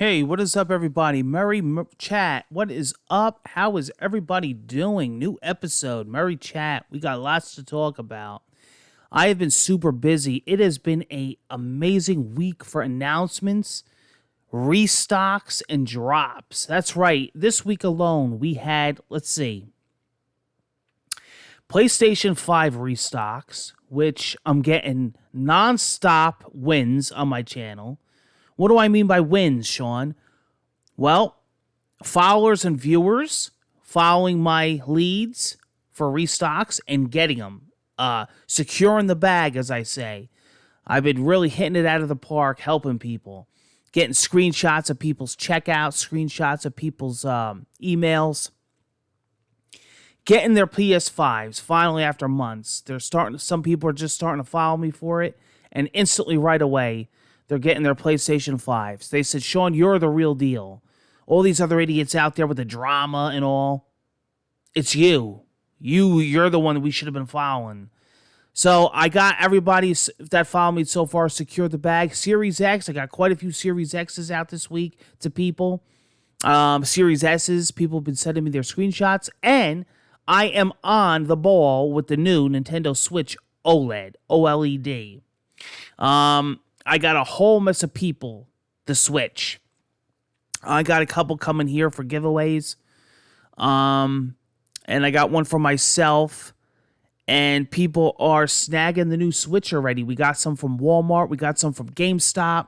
Hey, what is up, everybody? Chat. What is up? How is everybody doing? New episode, Merry Chat. We got lots to talk about. I have been super busy. It has been a amazing week for announcements, restocks, and drops. That's right. This week alone, we had, let's see, PlayStation 5 restocks, which I'm getting nonstop wins on my channel. What do I mean by wins, Sean? Well, followers and viewers following my leads for restocks and getting them. Securing the bag, as I say. I've been really hitting it out of the park, helping people. Getting screenshots of people's checkouts, screenshots of people's emails. Getting their PS5s finally after months. Some people are just starting to follow me for it, and instantly right away, they're getting their PlayStation 5s. They said, Sean, you're the real deal. All these other idiots out there with the drama and all, it's you. You're the one that we should have been following. So I got everybody that followed me so far secured the bag. Series X, I got quite a few Series X's out this week to people. Series S's, people have been sending me their screenshots. And I am on the ball with the new Nintendo Switch OLED, OLED. I got a whole mess of people to Switch. I got a couple coming here for giveaways. And I got one for myself. And people are snagging the new Switch already. We got some from Walmart. We got some from GameStop.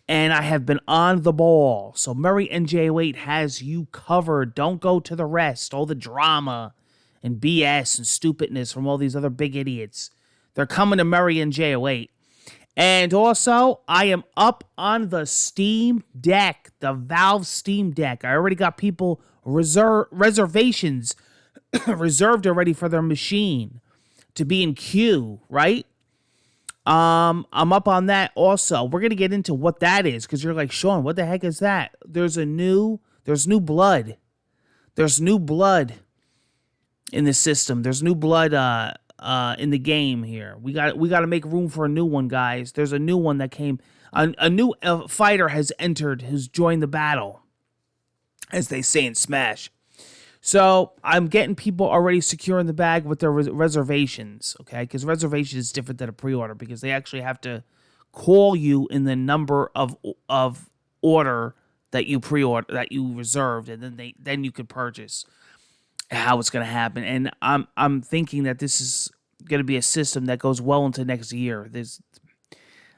And I have been on the ball. So Murray NJ08 has you covered. Don't go to the rest. All the drama and BS and stupidness from all these other big idiots. They're coming to Murray NJ08. And also, I am up on the Steam Deck, the Valve Steam Deck. I already got people reservations reserved already for their machine to be in queue, right? I'm up on that also. We're going to get into what that is because you're like, Sean, what the heck is that? There's new blood. There's new blood in the system. There's new blood in the game here. We got to make room for a new one, guys. There's a new one that came. A new fighter has entered, has joined the battle, as they say in Smash. So I'm getting people already securing the bag with their reservations, okay? Because reservation is different than a pre-order because they actually have to call you in the number of order that you pre-order, that you reserved, and then you could purchase. How it's going to happen, and I'm thinking that this is going to be a system that goes well into next year.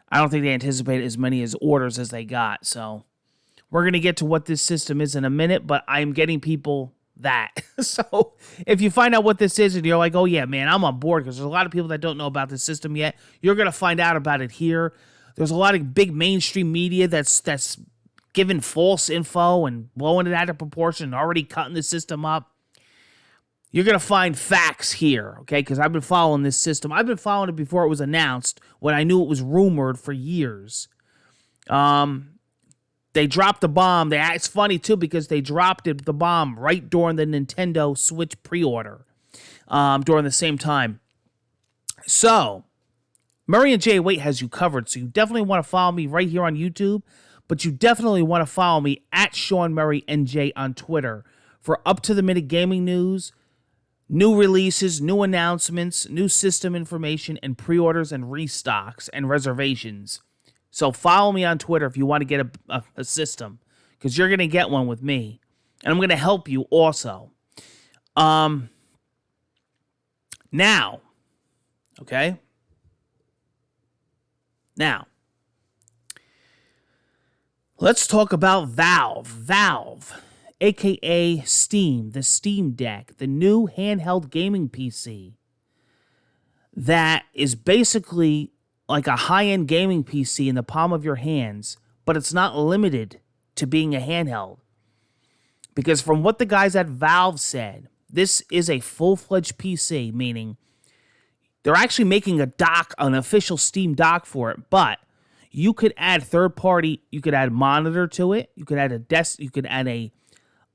I don't think they anticipate as many as orders as they got, so we're going to get to what this system is in a minute, but I'm getting people that. So if you find out what this is and you're like, oh yeah, man, I'm on board, because there's a lot of people that don't know about this system yet. You're going to find out about it here. There's a lot of big mainstream media that's giving false info and blowing it out of proportion and already cutting the system up. You're going to find facts here, okay? Because I've been following this system. I've been following it before it was announced, when I knew it was rumored for years. They dropped the bomb. It's funny, too, because they dropped the bomb right during the Nintendo Switch pre-order, during the same time. So, Murray and Jay Wait has you covered, so you definitely want to follow me right here on YouTube, but you definitely want to follow me at Sean Murray NJ on Twitter for up-to-the-minute gaming news, new releases, new announcements, new system information, and pre-orders and restocks and reservations. So follow me on Twitter if you want to get a system, because you're going to get one with me. And I'm going to help you also. Now, okay? Now, let's talk about Valve. Valve, a.k.a. Steam, the Steam Deck, the new handheld gaming PC that is basically like a high-end gaming PC in the palm of your hands, but it's not limited to being a handheld. Because from what the guys at Valve said, this is a full-fledged PC, meaning they're actually making a dock, an official Steam dock for it, but you could add third-party, you could add a monitor to it, you could add a desk, you could add a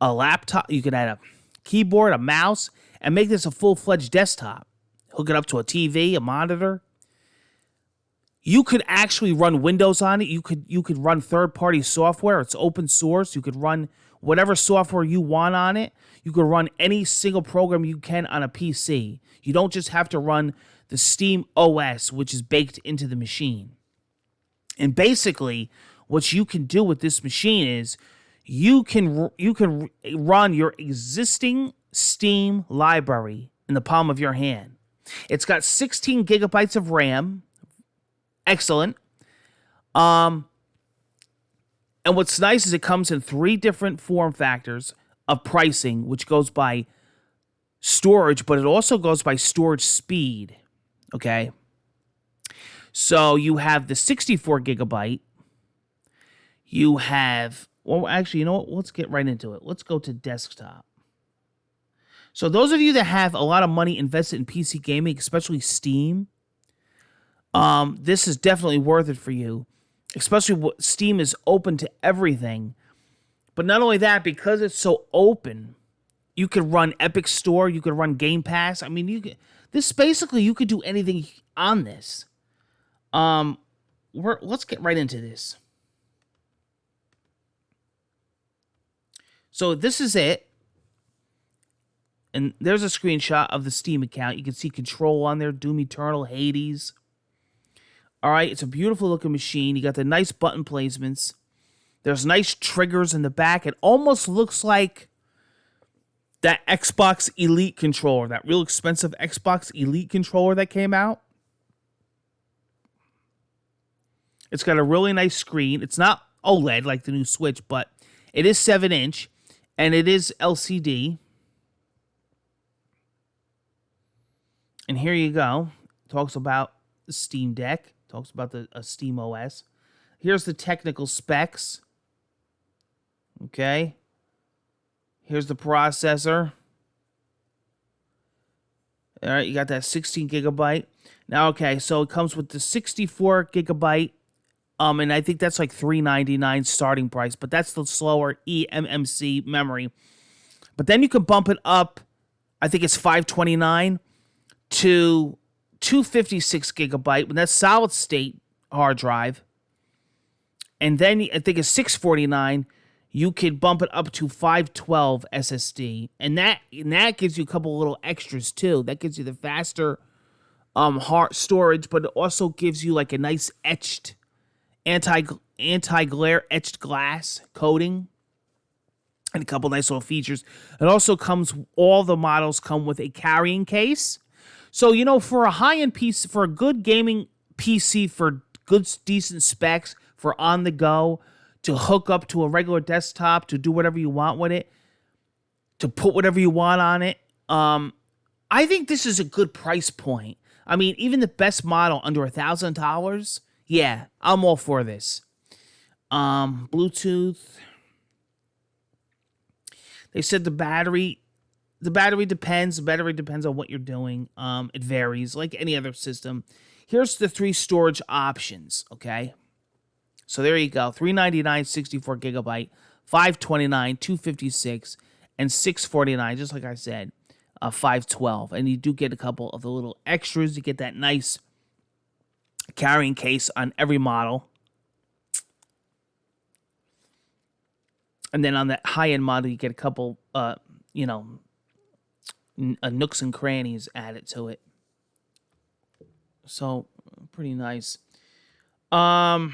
laptop, you could add a keyboard, a mouse, and make this a full-fledged desktop. Hook it up to a TV, a monitor. You could actually run Windows on it. You could run third-party software. It's open source. You could run whatever software you want on it. You could run any single program you can on a PC. You don't just have to run the Steam OS, which is baked into the machine. And basically, what you can do with this machine is you can run your existing Steam library in the palm of your hand. It's got 16 gigabytes of RAM. Excellent. And what's nice is it comes in 3 different form factors of pricing, which goes by storage, but it also goes by storage speed. Okay. So you have the 64 gigabyte. You have, well, actually, you know what? Let's get right into it. Let's go to desktop. So those of you that have a lot of money invested in PC gaming, especially Steam, this is definitely worth it for you. Especially what Steam is open to everything. But not only that, because it's so open, you could run Epic Store, you could run Game Pass. I mean, you could do anything on this. Let's get right into this. So this is it. And there's a screenshot of the Steam account. You can see Control on there, Doom Eternal, Hades. All right, it's a beautiful looking machine. You got the nice button placements. There's nice triggers in the back. It almost looks like that Xbox Elite controller, that real expensive Xbox Elite controller that came out. It's got a really nice screen. It's not OLED like the new Switch, but it is 7-inch, and it is LCD. And here you go. It talks about the Steam Deck. Talks about the Steam OS. Here's the technical specs. Okay. Here's the processor. All right, you got that 16 gigabyte. Now, okay, so it comes with the 64 gigabyte. And I think that's like $399 starting price, but that's the slower eMMC memory. But then you can bump it up. I think it's $529 to 256 gigabyte, but that's solid state hard drive. And then I think it's $649. You could bump it up to 512 SSD, and that gives you a couple little extras too. That gives you the faster hard storage, but it also gives you like a nice etched anti-glare etched glass coating. And a couple nice little features. It also comes, all the models come with a carrying case. So, you know, for a high-end PC, for a good gaming PC, for good, decent specs, for on the go, to hook up to a regular desktop, to do whatever you want with it, to put whatever you want on it, I think this is a good price point. I mean, even the best model under $1,000, yeah, I'm all for this. Bluetooth. They said the battery depends. The battery depends on what you're doing. It varies like any other system. Here's the 3 storage options, okay? So there you go. $399, 64 gigabyte, $529, 256, and $649, just like I said, $512. And you do get a couple of the little extras. You get that nice carrying case on every model. And then on that high-end model, you get a couple, nooks and crannies added to it. So, pretty nice. And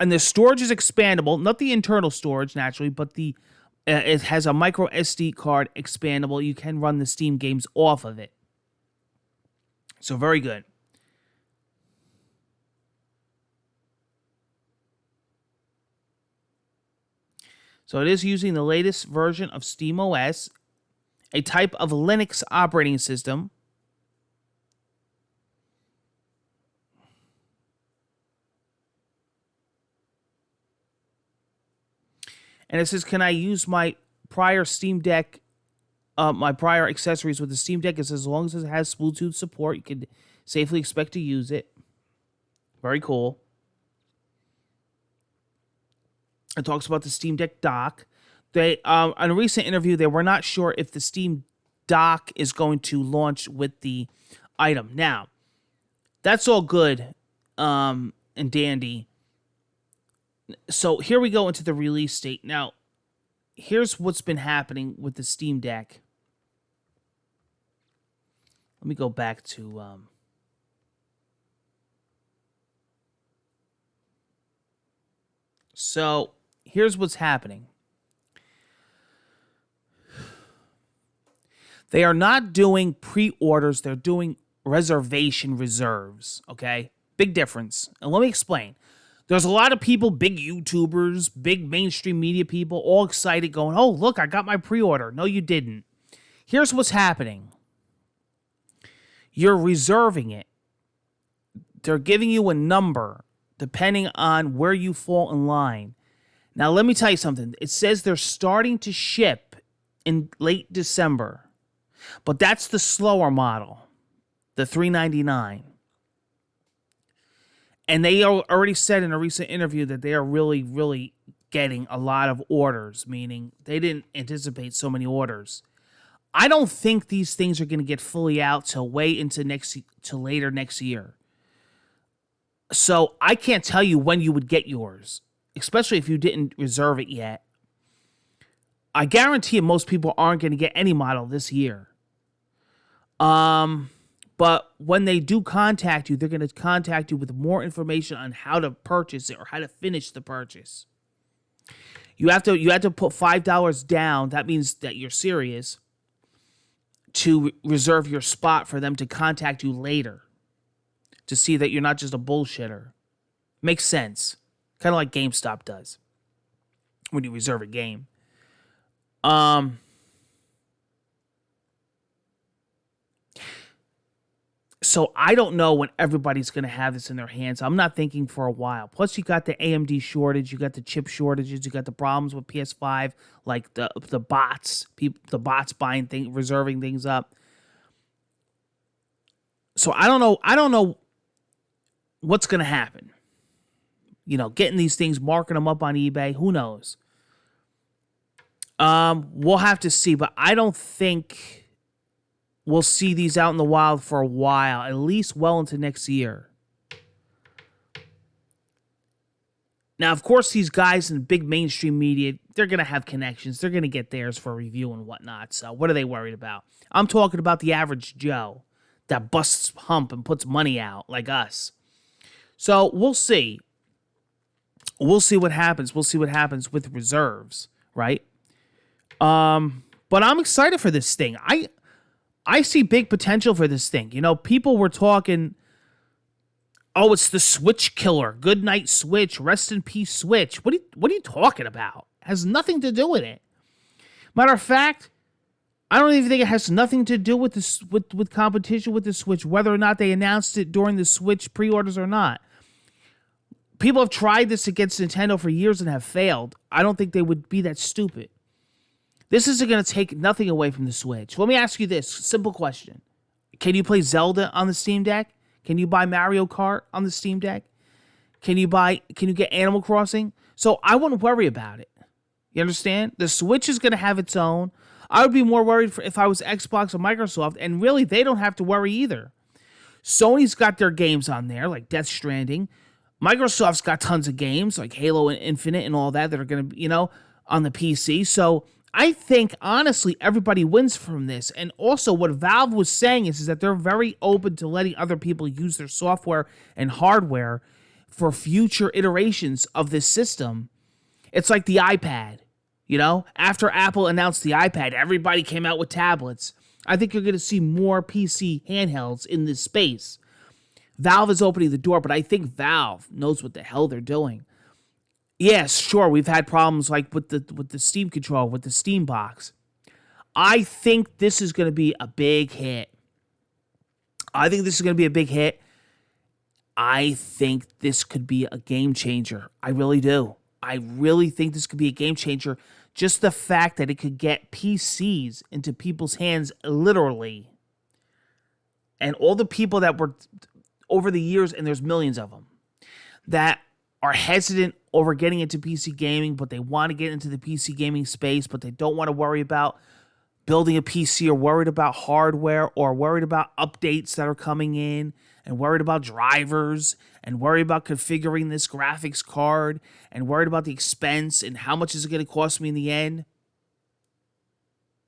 the storage is expandable. Not the internal storage, naturally, but it has a micro SD card expandable. You can run the Steam games off of it. So, very good. So it is using the latest version of SteamOS, a type of Linux operating system. And it says, can I use my prior Steam Deck, my prior accessories with the Steam Deck? It says, as long as it has Bluetooth support, you can safely expect to use it. Very cool. It talks about the Steam Deck dock. They, on a recent interview, they were not sure if the Steam dock is going to launch with the item. Now, that's all good and dandy. So here we go into the release date. Now, here's what's been happening with the Steam Deck. Let me go back to so here's what's happening. They are not doing pre-orders, they're doing reservation reserves, okay? Big difference. And let me explain. There's a lot of people, big YouTubers, big mainstream media people, all excited going, oh, look, I got my pre-order. No, you didn't. Here's what's happening. You're reserving it. They're giving you a number depending on where you fall in line. Now, let me tell you something. It says they're starting to ship in late December, but that's the slower model, the $399. And they already said in a recent interview that they are really, really getting a lot of orders, meaning they didn't anticipate so many orders. I don't think these things are going to get fully out till way into later next year. So I can't tell you when you would get yours, especially if you didn't reserve it yet. I guarantee you most people aren't going to get any model this year. But when they do contact you, they're going to contact you with more information on how to purchase it or how to finish the purchase. You have to put $5 down. That means that you're serious, to reserve your spot for them to contact you later to see that you're not just a bullshitter. Makes sense. Kind of like GameStop does when you reserve a game. So I don't know when everybody's going to have this in their hands. I'm not thinking for a while. Plus, you got the AMD shortage, you got the chip shortages, you got the problems with PS5, like the bots, the bots buying things, reserving things up. So I don't know what's going to happen. You know, getting these things, marking them up on eBay, who knows? We'll have to see, but I don't think we'll see these out in the wild for a while, at least well into next year. Now, of course, these guys in big mainstream media, they're going to have connections. They're going to get theirs for review and whatnot. So what are they worried about? I'm talking about the average Joe that busts hump and puts money out like us. So we'll see. We'll see what happens. We'll see what happens with reserves, right? But I'm excited for this thing. I see big potential for this thing. You know, people were talking, oh, it's the Switch killer. Good night, Switch. Rest in peace, Switch. What are you talking about? It has nothing to do with it. Matter of fact, I don't even think it has nothing to do with this with competition with the Switch, whether or not they announced it during the Switch pre-orders or not. People have tried this against Nintendo for years and have failed. I don't think they would be that stupid. This isn't going to take nothing away from the Switch. Let me ask you this simple question. Can you play Zelda on the Steam Deck? Can you buy Mario Kart on the Steam Deck? Can you get Animal Crossing? So I wouldn't worry about it. You understand? The Switch is going to have its own. I would be more worried if I was Xbox or Microsoft, and really, they don't have to worry either. Sony's got their games on there, like Death Stranding. Microsoft's got tons of games, like Halo and Infinite and all that are going to be, on the PC. So I think, honestly, everybody wins from this. And also, what Valve was saying is that they're very open to letting other people use their software and hardware for future iterations of this system. It's like the iPad, After Apple announced the iPad, everybody came out with tablets. I think you're going to see more PC handhelds in this space. Valve is opening the door, but I think Valve knows what the hell they're doing. Yes, sure, we've had problems like with the Steam control, with the Steam box. I think this is going to be a big hit. I think this could be a game changer. I really do. I really think this could be a game changer. Just the fact that it could get PCs into people's hands literally. And all the people that were over the years, and there's millions of them, that are hesitant over getting into PC gaming, but they want to get into the PC gaming space, but they don't want to worry about building a PC are worried about hardware or worried about updates that are coming in and worried about drivers and worried about configuring this graphics card and worried about the expense and how much is it going to cost me in the end.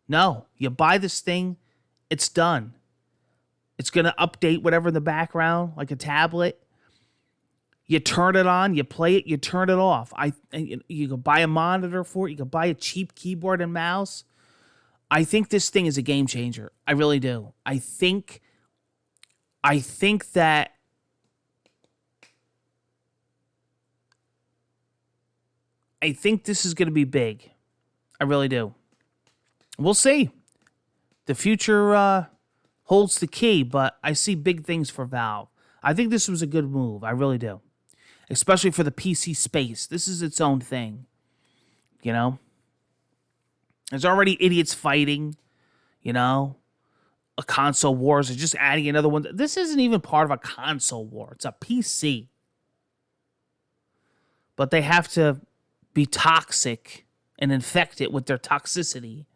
No, you buy this thing, it's done. It's going to update whatever in the background, like a tablet. You turn it on, you play it, you turn it off. You can buy a monitor for it. You can buy a cheap keyboard and mouse. I think this thing is a game changer. I really do. I think that this is going to be big. I really do. We'll see. The future holds the key, but I see big things for Valve. I think this was a good move. I really do. Especially for the PC space. This is its own thing. You know? There's already idiots fighting. You know? A console wars. They're just adding another one. This isn't even part of a console war. It's a PC. But they have to be toxic and infect it with their toxicity.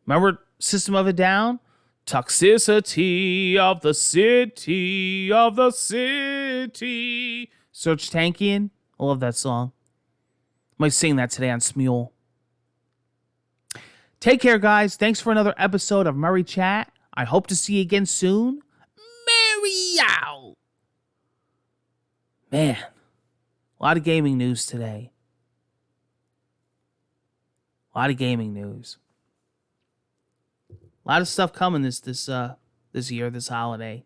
Remember System of a Down? Toxicity of the city, of the city. Serj Tankian. I love that song. Might sing that today on Smule. Take care, guys. Thanks for another episode of Murray Chat. I hope to see you again soon. Murray out. Man, a lot of gaming news today. A lot of gaming news. A lot of stuff coming this year, this holiday.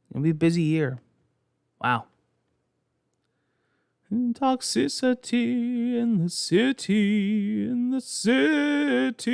It'll be a busy year. Wow. Toxicity in the city, in the city.